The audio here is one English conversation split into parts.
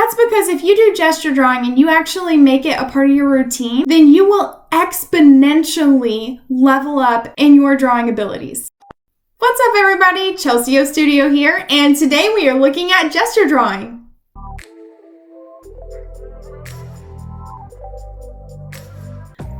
That's because if you do gesture drawing and you actually make it a part of your routine, then you will exponentially level up in your drawing abilities. What's up, everybody? Chelsea O Studio here, and today we are looking at gesture drawing.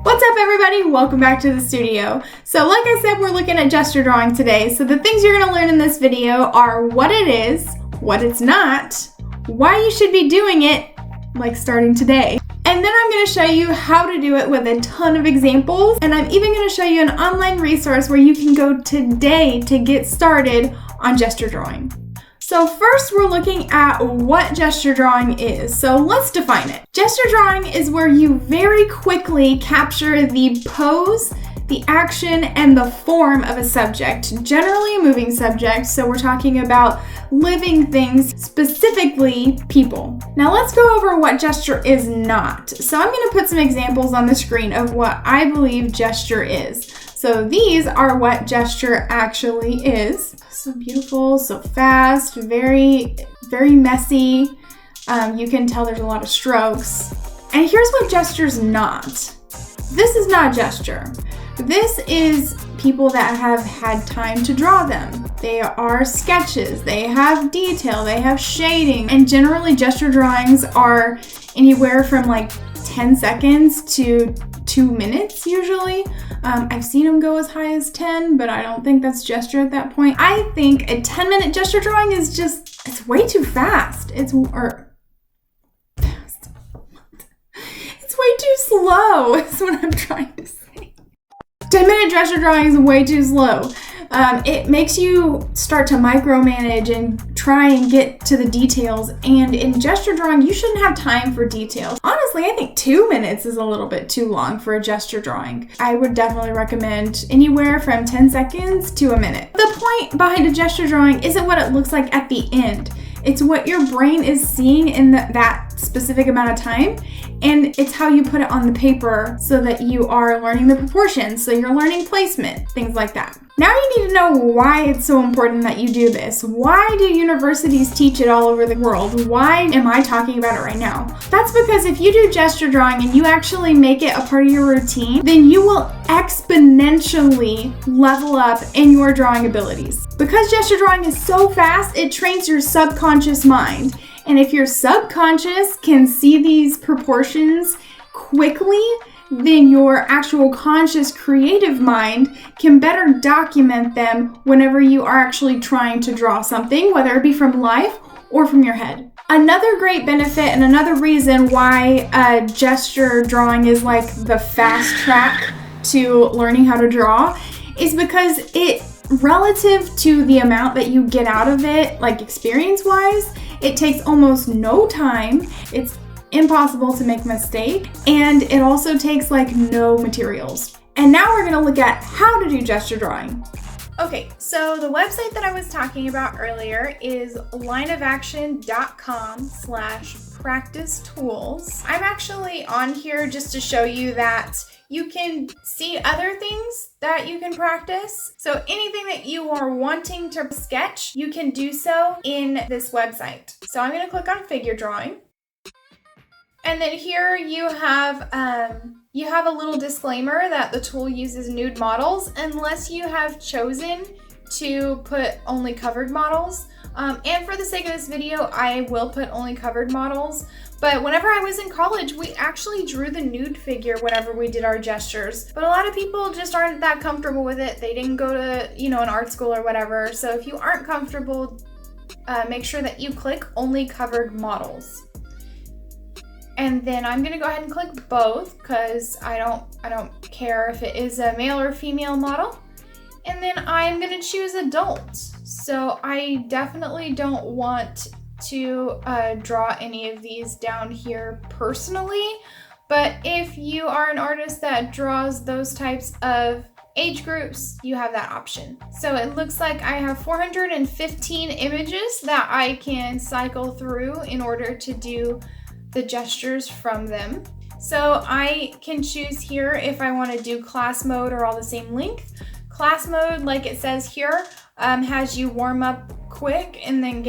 What's up, everybody? Welcome back to the studio. So like I said, we're looking at gesture drawing today. So the things you're going to learn in this video are what it is, what it's not, why you should be doing it, like starting today. And then I'm going to show you how to do it with a ton of examples. And I'm even going to show you an online resource where you can go today to get started on gesture drawing. So first we're looking at what gesture drawing is. So let's define it. Gesture drawing is where you very quickly capture the pose, the action, and the form of a subject, generally a moving subject. So we're talking about living things, specifically people. Now let's go over what gesture is not. So I'm going to put some examples on the screen of what I believe gesture is. So these are what gesture actually is. So beautiful, so fast, very, very messy. You can tell there's a lot of strokes. And here's what gesture's not. This is not gesture. This is people that have had time to draw them. They are sketches, they have detail, they have shading, and generally gesture drawings are anywhere from like 10 seconds to 2 minutes usually. I've seen them go as high as 10, but I don't think that's gesture at that point. I think a 10-minute gesture drawing is just, it's way too fast. It's way too slow is what I'm trying to say. 10-minute gesture drawing is way too slow. It makes you start to micromanage and try and get to the details. And in gesture drawing, you shouldn't have time for details. Honestly, I think 2 minutes is a little bit too long for a gesture drawing. I would definitely recommend anywhere from 10 seconds to a minute. The point behind a gesture drawing isn't what it looks like at the end. It's what your brain is seeing in that specific amount of time, and it's how you put it on the paper so that you are learning the proportions, so you're learning placement, things like that. Now you need to know why it's so important that you do this. Why do universities teach it all over the world? Why am I talking about it right now? That's because if you do gesture drawing and you actually make it a part of your routine, then you will exponentially level up in your drawing abilities. Because gesture drawing is so fast, it trains your subconscious mind. And if your subconscious can see these proportions quickly, then your actual conscious creative mind can better document them whenever you are actually trying to draw something, whether it be from life or from your head. Another great benefit and another reason why gesture drawing is like the fast track to learning how to draw is because it, relative to the amount that you get out of it, like experience-wise, it takes almost no time. It's impossible to make a mistake, and it also takes like no materials. And now we're gonna look at how to do gesture drawing. Okay, so the website that I was talking about earlier is lineofaction.com/practice tools. I'm actually on here just to show you that you can see other things that you can practice. So anything that you are wanting to sketch, you can do so in this website. So I'm gonna click on figure drawing. And then here you have a little disclaimer that the tool uses nude models unless you have chosen to put only covered models. And for the sake of this video, I will put only covered models. But whenever I was in college, we actually drew the nude figure whenever we did our gestures. But a lot of people just aren't that comfortable with it. They didn't go to, an art school or whatever. So if you aren't comfortable, make sure that you click only covered models. And then I'm gonna go ahead and click both because I don't care if it is a male or female model. And then I'm gonna choose adult. So I definitely don't want to draw any of these down here personally, but if you are an artist that draws those types of age groups, you have that option. So it looks like I have 415 images that I can cycle through in order to do the gestures from them. So I can choose here if I want to do class mode or all the same length. Class mode, like it says here, has you warm up quick and then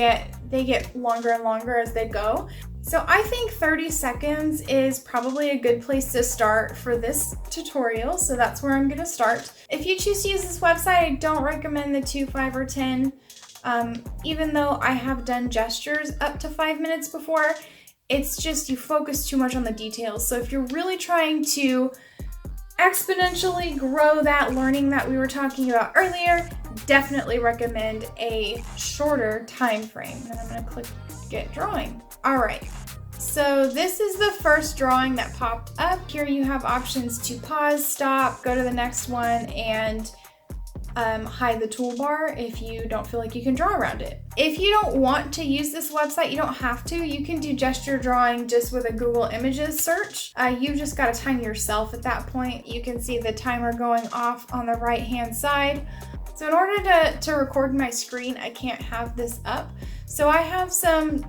they get longer and longer as they go. So I think 30 seconds is probably a good place to start for this tutorial, so that's where I'm going to start. If you choose to use this website, I don't recommend the 2, 5, or 10. Even though I have done gestures up to 5 minutes before, it's just you focus too much on the details. So if you're really trying to exponentially grow that learning that we were talking about earlier, definitely recommend a shorter time frame. And I'm going to click Get Drawing. All right, so this is the first drawing that popped up. Here you have options to pause, stop, go to the next one, and hide the toolbar if you don't feel like you can draw around it. If you don't want to use this website, you don't have to. You can do gesture drawing just with a Google Images search. You've just got to time yourself at that point. You can see the timer going off on the right hand side. So in order to record my screen, I can't have this up. So I have some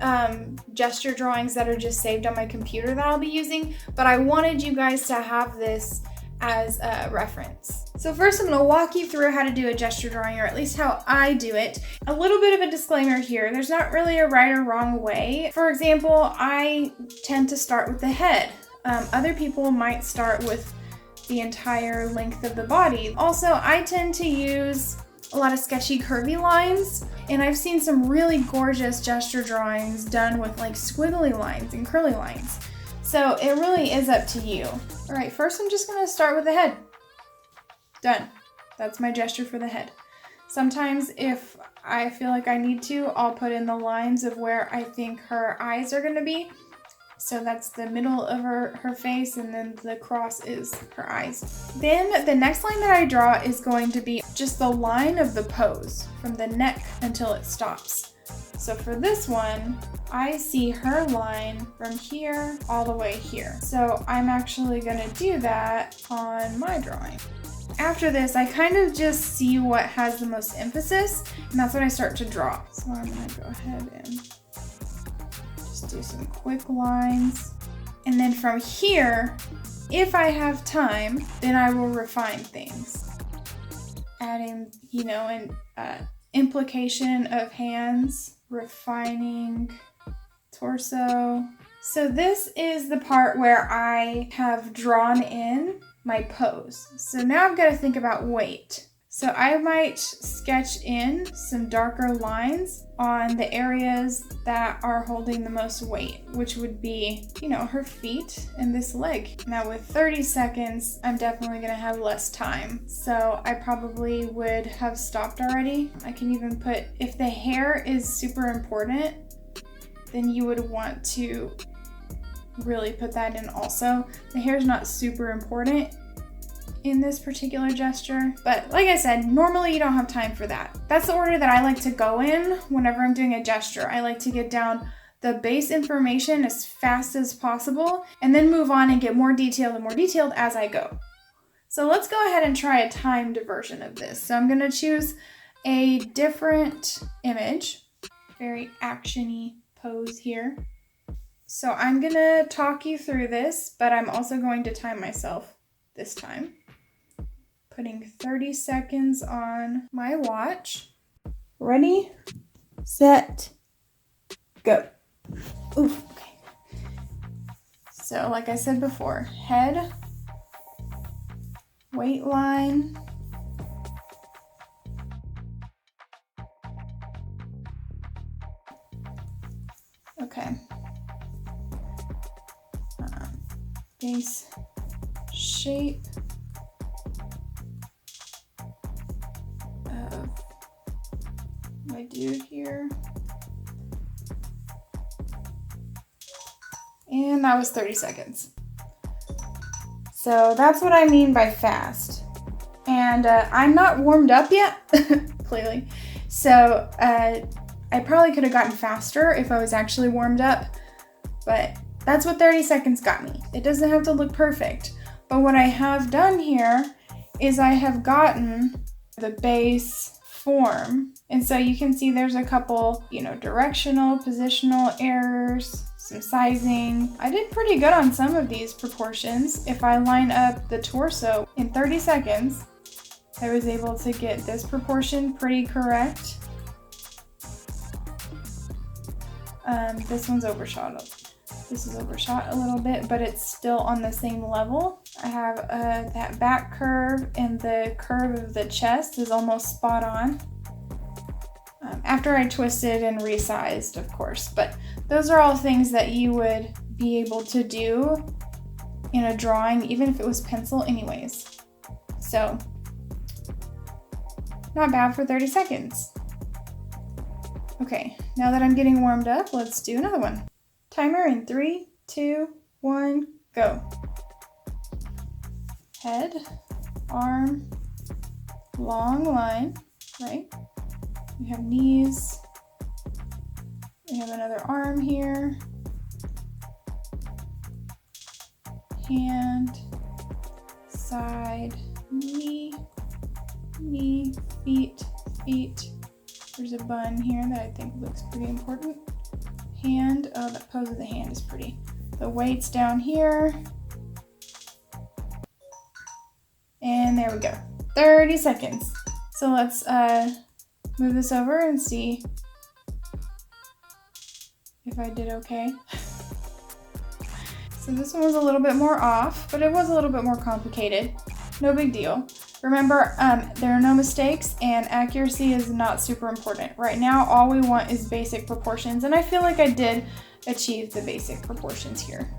gesture drawings that are just saved on my computer that I'll be using, but I wanted you guys to have this as a reference. So first I'm going to walk you through how to do a gesture drawing, or at least how I do it. A little bit of a disclaimer here, there's not really a right or wrong way. For example, I tend to start with the head. Other people might start with the entire length of the body. Also, I tend to use a lot of sketchy curvy lines, and I've seen some really gorgeous gesture drawings done with like squiggly lines and curly lines. So it really is up to you. All right, first I'm just gonna start with the head. Done. That's my gesture for the head. Sometimes if I feel like I need to, I'll put in the lines of where I think her eyes are gonna be. So that's the middle of her face, and then the cross is her eyes. Then the next line that I draw is going to be just the line of the pose from the neck until it stops. So for this one, I see her line from here all the way here. So I'm actually gonna do that on my drawing. After this, I kind of just see what has the most emphasis, and that's when I start to draw. So I'm gonna go ahead and just do some quick lines. And then from here, if I have time, then I will refine things. Adding, an implication of hands, refining torso. So this is the part where I have drawn in my pose. So now I've got to think about weight. So I might sketch in some darker lines on the areas that are holding the most weight, which would be, her feet and this leg. Now with 30 seconds, I'm definitely gonna have less time. So I probably would have stopped already. I can even put, if the hair is super important, then you would want to really put that in also. The hair is not super important in this particular gesture, but like I said, normally you don't have time for that. That's the order that I like to go in whenever I'm doing a gesture. I like to get down the base information as fast as possible and then move on and get more detailed and more detailed as I go. So let's go ahead and try a timed version of this. So I'm gonna choose a different image, very action-y pose here. So I'm gonna talk you through this, but I'm also going to time myself this time. Putting 30 seconds on my watch. Ready, set, go. Oof, okay. So like I said before, head, weight line, okay. Face, shape of my dude here. And that was 30 seconds. So that's what I mean by fast. And I'm not warmed up yet, clearly. So I probably could have gotten faster if I was actually warmed up, but that's what 30 seconds got me. It doesn't have to look perfect. But what I have done here is I have gotten the base form. And so you can see there's a couple, directional, positional errors, some sizing. I did pretty good on some of these proportions. If I line up the torso in 30 seconds, I was able to get this proportion pretty correct. This one's overshot This is overshot a little bit, but it's still on the same level. I have that back curve, and the curve of the chest is almost spot on. After I twisted and resized, of course, but those are all things that you would be able to do in a drawing, even if it was pencil anyways. So, not bad for 30 seconds. Okay, now that I'm getting warmed up, let's do another one. Timer in 3, 2, 1, go. Head, arm, long line, right? We have knees. We have another arm here. Hand, side, knee, knee, feet, feet. There's a bun here that I think looks pretty important. Hand, oh, the pose of the hand is pretty. The weight's down here. And there we go. 30 seconds. So let's move this over and see if I did okay. So this one was a little bit more off, but it was a little bit more complicated. No big deal. Remember, there are no mistakes, and accuracy is not super important. Right now, all we want is basic proportions, and I feel like I did achieve the basic proportions here.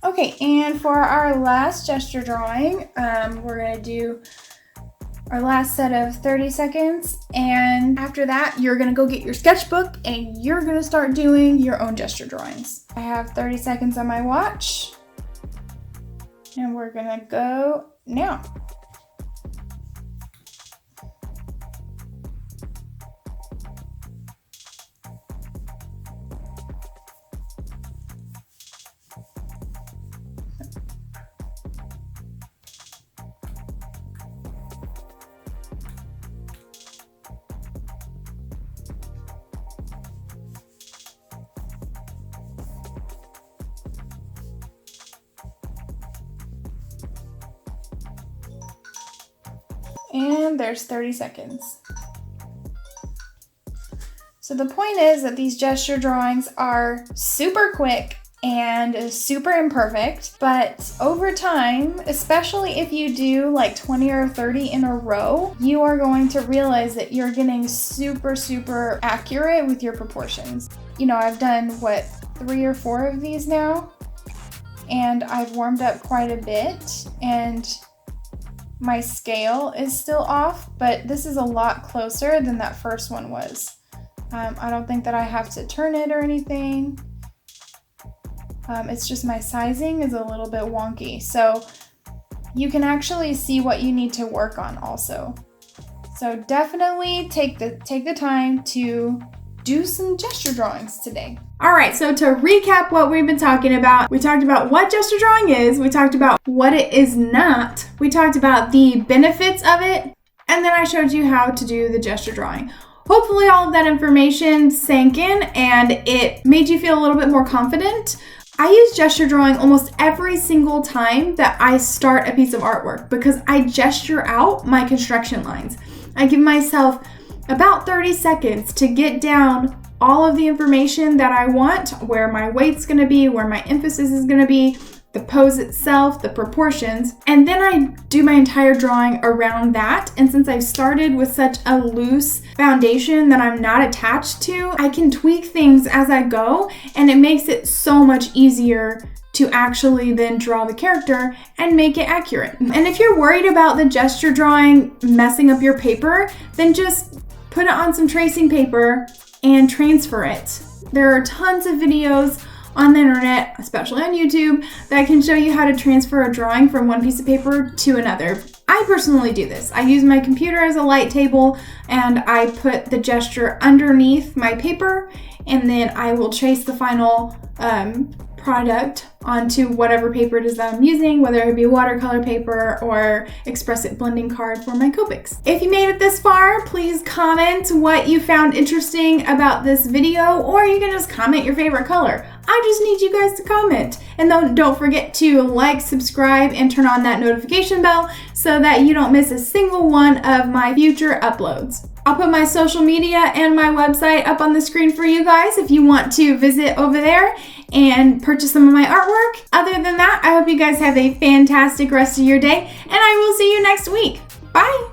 Okay, and for our last gesture drawing, we're gonna do our last set of 30 seconds, and after that, you're gonna go get your sketchbook, and you're gonna start doing your own gesture drawings. I have 30 seconds on my watch, and we're gonna go now. And there's 30 seconds. So the point is that these gesture drawings are super quick and super imperfect, but over time, especially if you do like 20 or 30 in a row, you are going to realize that you're getting super, super accurate with your proportions. You know, I've done, what, 3 or 4 of these now, and I've warmed up quite a bit, and my scale is still off, but this is a lot closer than that first one was. I don't think that I have to turn it or anything. It's just my sizing is a little bit wonky. So you can actually see what you need to work on also. So definitely take the time to do some gesture drawings today. All right, so to recap what we've been talking about, we talked about what gesture drawing is, we talked about what it is not, we talked about the benefits of it, and then I showed you how to do the gesture drawing. Hopefully all of that information sank in and it made you feel a little bit more confident. I use gesture drawing almost every single time that I start a piece of artwork because I gesture out my construction lines. I give myself about 30 seconds to get down all of the information that I want, where my weight's gonna be, where my emphasis is gonna be, the pose itself, the proportions, and then I do my entire drawing around that. And since I've started with such a loose foundation that I'm not attached to, I can tweak things as I go, and it makes it so much easier to actually then draw the character and make it accurate. And if you're worried about the gesture drawing messing up your paper, then just put it on some tracing paper and transfer it. There are tons of videos on the internet, especially on YouTube, that can show you how to transfer a drawing from one piece of paper to another. I personally do this. I use my computer as a light table and I put the gesture underneath my paper, and then I will trace the final product onto whatever paper it is that I'm using, whether it be watercolor paper or Express It blending card for my Copics. If you made it this far, please comment what you found interesting about this video, or you can just comment your favorite color. I just need you guys to comment. And then don't forget to like, subscribe, and turn on that notification bell so that you don't miss a single one of my future uploads. I'll put my social media and my website up on the screen for you guys if you want to visit over there and purchase some of my artwork. Other than that, I hope you guys have a fantastic rest of your day, and I will see you next week. Bye!